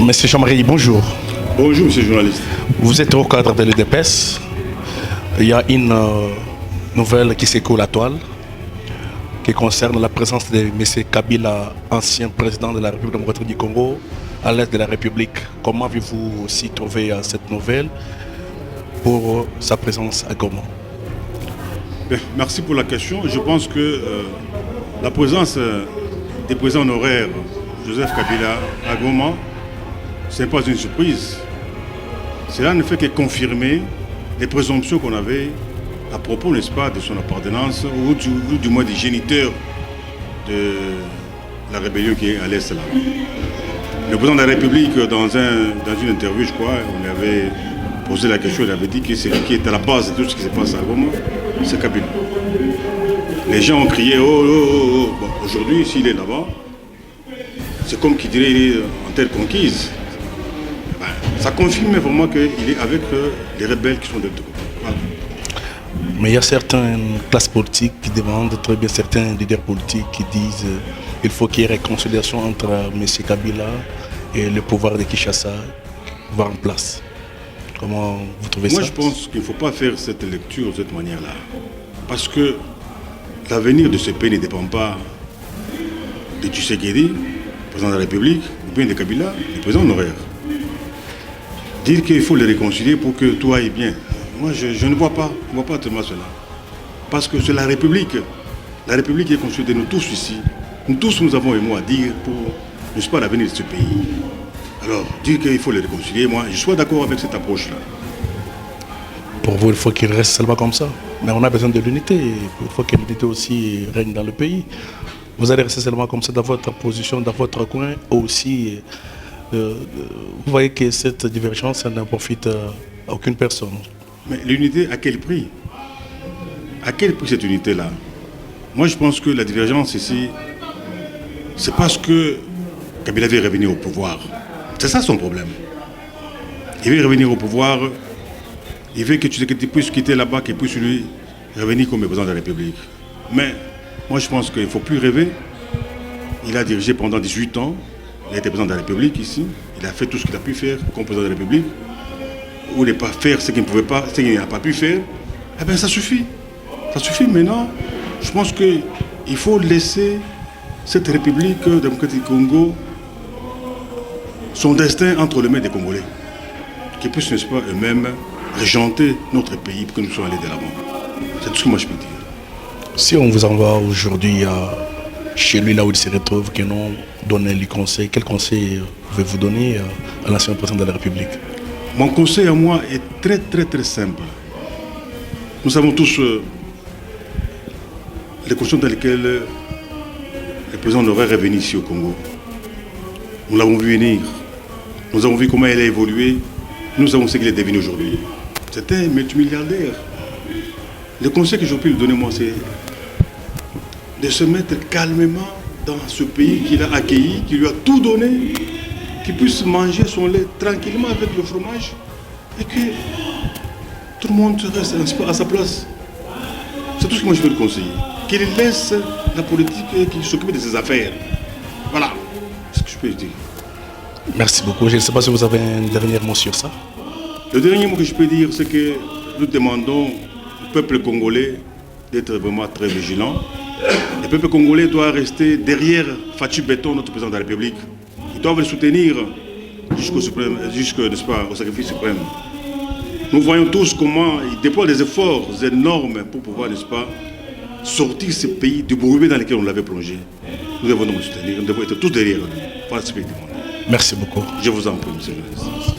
Monsieur Jean-Marie, bonjour. Bonjour, monsieur le journaliste. Vous êtes au cadre de l'UDPS. Il y a une nouvelle qui s'écoule à toile qui concerne la présence de M. Kabila, ancien président de la République démocratique du Congo, à l'est de la République. Comment avez-vous aussi trouvé cette nouvelle pour sa présence à Goma? Merci pour la question. Je pense que la présence des présidents honoraires Joseph Kabila à Goma, ce n'est pas une surprise. Cela ne fait que confirmer les présomptions qu'on avait à propos, n'est-ce pas, de son appartenance, ou du moins des géniteurs de la rébellion qui est à l'Est là. Le président de la République, dans une interview, je crois, on avait posé la question, il avait dit que c'est lui qui est à la base de tout ce qui se passe à Goma, c'est Kabila. Les gens ont crié, oh, oh, oh, oh. Bon, aujourd'hui, s'il est là-bas, c'est comme qui dirait il est en terre conquise. Ben, ça confirme vraiment qu'il est avec les rebelles qui sont de tout. Voilà. Mais il y a certaines classes politiques qui demandent, très bien certains leaders politiques qui disent qu'il faut qu'il y ait réconciliation entre M. Kabila et le pouvoir de Kinshasa qui va en place. Comment vous trouvez ça? Moi, je pense qu'il ne faut pas faire cette lecture de cette manière-là. Parce que l'avenir de ce pays ne dépend pas de Tshisekedi, président de la République, ou bien de Kabila, le président honoraire. Dire qu'il faut les réconcilier pour que tout aille bien. Moi, je ne vois pas tellement cela. Parce que c'est la République. La République est construite de nous tous ici. Nous tous, nous avons un mot à dire pour, n'est-ce pas, l'avenir de ce pays. Alors, dire qu'il faut les réconcilier, moi, je suis d'accord avec cette approche-là. Pour vous, il faut qu'il reste seulement comme ça. Mais on a besoin de l'unité. Il faut que l'unité aussi règne dans le pays. Vous allez rester seulement comme ça dans votre position, dans votre coin aussi. Vous voyez que cette divergence ne profite à aucune personne. Mais l'unité, à quel prix? À quel prix cette unité-là? Moi, je pense que la divergence ici, c'est parce que Kabila veut revenir au pouvoir. C'est ça son problème. Il veut revenir au pouvoir. Il veut que tu puisses quitter là-bas, qu'il puisse lui revenir comme président de la République. Mais moi, je pense qu'il ne faut plus rêver. Il a dirigé pendant 18 ans. Il a été président de la République ici. Il a fait tout ce qu'il a pu faire comme président de la République. Ou ne pas faire ce qu'il ne pouvait pas, ce qu'il n'a pas pu faire. Eh bien, ça suffit. Ça suffit maintenant. Je pense qu'il faut laisser cette République démocratique du Congo, son destin entre les mains des Congolais. Qu'ils puissent, n'est-ce pas, eux-mêmes régenter notre pays pour que nous soyons allés de l'avant. C'est tout ce que moi je peux dire. Si on vous envoie aujourd'hui chez lui, là où il se retrouve, que nous donnez les conseils, quel conseil pouvez-vous donner à l'ancien président de la République? Mon conseil à moi est très très très simple. Nous savons tous les conditions dans lesquelles le président honoraire est venu ici au Congo. Nous l'avons vu venir. Nous avons vu comment il a évolué. Nous savons ce qu'il est devenu aujourd'hui. C'était un multimilliardaire. Le conseil que je peux lui donner, moi, c'est de se mettre calmement dans ce pays qu'il a accueilli, qui lui a tout donné, qu'il puisse manger son lait tranquillement avec le fromage et que tout le monde reste à sa place. C'est tout ce que moi je peux lui conseiller. Qu'il laisse la politique et qu'il s'occupe de ses affaires. Voilà, c'est ce que je peux lui dire. Merci beaucoup. Je ne sais pas si vous avez un dernier mot sur ça. Le dernier mot que je peux dire, c'est que nous demandons au peuple congolais d'être vraiment très vigilant. Le peuple congolais doit rester derrière Fatou Béton, notre président de la République. Ils doivent le soutenir jusqu'au sacrifice suprême. Nous voyons tous comment il déploie des efforts énormes pour pouvoir, n'est-ce pas, sortir ce pays du bourbier dans lequel on l'avait plongé. Nous devons nous soutenir, nous devons être tous derrière lui. Voilà ce que je demande. Merci beaucoup. Je vous en prie, monsieur le ministre.